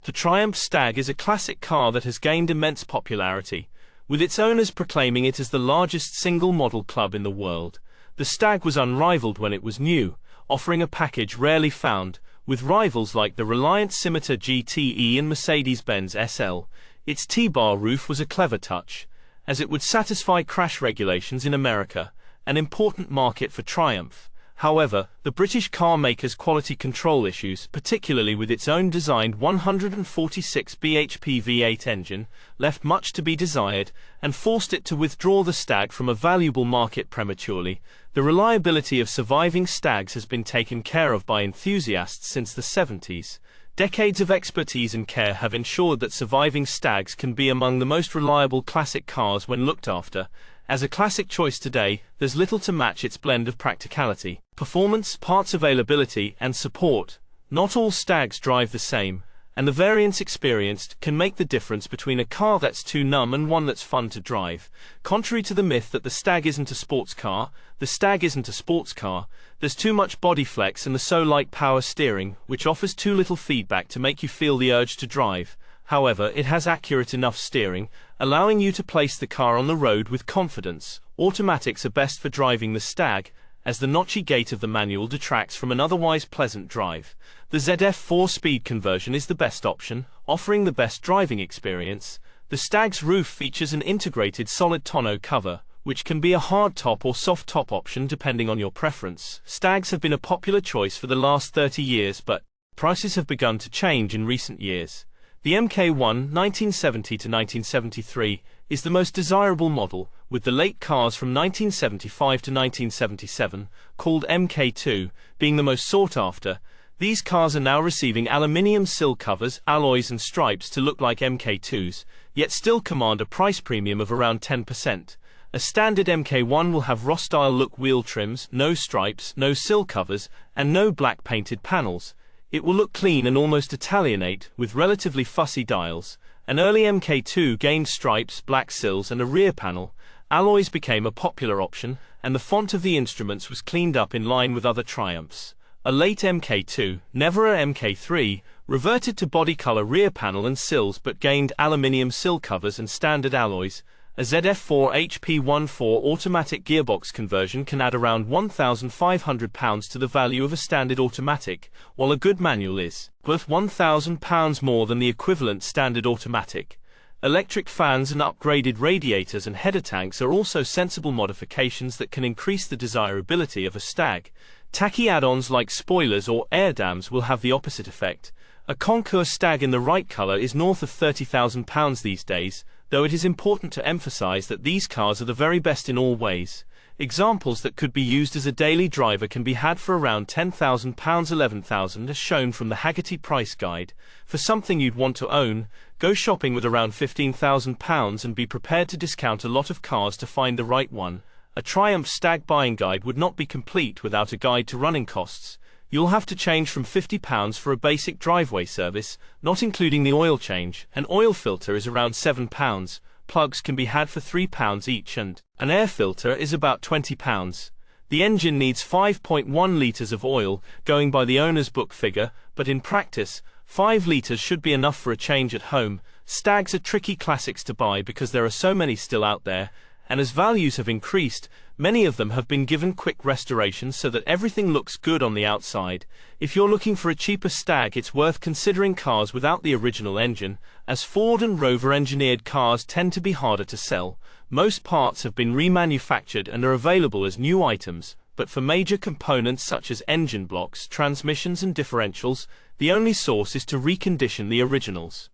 The Triumph Stag is a classic car that has gained immense popularity, with its owners proclaiming it as the largest single-model club in the world. The Stag was unrivaled when it was new, offering a package rarely found, with rivals like the Reliant Scimitar GTE and Mercedes-Benz SL. Its T-bar roof was a clever touch, as it would satisfy crash regulations in America, an important market for Triumph. However, the British car maker's quality control issues, particularly with its own designed 146 bhp V8 engine, left much to be desired, and forced it to withdraw the Stag from a valuable market prematurely. The reliability of surviving Stags has been taken care of by enthusiasts since the 70s. Decades of expertise and care have ensured that surviving Stags can be among the most reliable classic cars when looked after. As a classic choice today, there's little to match its blend of practicality, performance, parts availability, and support. Not all Stags drive the same, and the variance experienced can make the difference between a car that's too numb and one that's fun to drive. Contrary to the myth that the Stag isn't a sports car, the Stag isn't a sports car. There's too much body flex and the so light power steering, which offers too little feedback to make you feel the urge to drive. However, it has accurate enough steering, allowing you to place the car on the road with confidence. Automatics are best for driving the Stag, as the notchy gait of the manual detracts from an otherwise pleasant drive. The ZF 4-speed conversion is the best option, offering the best driving experience. The Stag's roof features an integrated solid tonneau cover, which can be a hard top or soft top option depending on your preference. Stags have been a popular choice for the last 30 years, but prices have begun to change in recent years. The Mk1 1970 to 1973 is the most desirable model, with the late cars from 1975 to 1977, called Mk2, being the most sought after. These cars are now receiving aluminium sill covers, alloys and stripes to look like Mk2s, yet still command a price premium of around 10%. A standard Mk1 will have Raw-style look wheel trims, no stripes, no sill covers, and no black painted panels. It will look clean and almost Italianate, with relatively fussy dials. An early Mk2 gained stripes, black sills and a rear panel. Alloys became a popular option, and the font of the instruments was cleaned up in line with other Triumphs. A late Mk2, never a Mk3, reverted to body color rear panel and sills but gained aluminium sill covers and standard alloys. A ZF4 HP14 automatic gearbox conversion can add around £1,500 to the value of a standard automatic, while a good manual is worth £1,000 more than the equivalent standard automatic. Electric fans and upgraded radiators and header tanks are also sensible modifications that can increase the desirability of a Stag. Tacky add-ons like spoilers or air dams will have the opposite effect. A Concours Stag in the right color is north of £30,000 these days, though it is important to emphasize that these cars are the very best in all ways. Examples that could be used as a daily driver can be had for around £10,000, £11,000 as shown from the Haggerty price guide. For something you'd want to own, go shopping with around £15,000 and be prepared to discount a lot of cars to find the right one. A Triumph Stag buying guide would not be complete without a guide to running costs. You'll have to change from £50 for a basic driveway service, not including the oil change. An oil filter is around £7. Plugs can be had for £3 each and an air filter is about £20. The engine needs 5.1 litres of oil, going by the owner's book figure, but in practice, 5 litres should be enough for a change at home. Stags are tricky classics to buy because there are so many still out there, and as values have increased, many of them have been given quick restorations so that everything looks good on the outside. If you're looking for a cheaper Stag, it's worth considering cars without the original engine, as Ford and Rover engineered cars tend to be harder to sell. Most parts have been remanufactured and are available as new items, but for major components such as engine blocks, transmissions and differentials, the only source is to recondition the originals.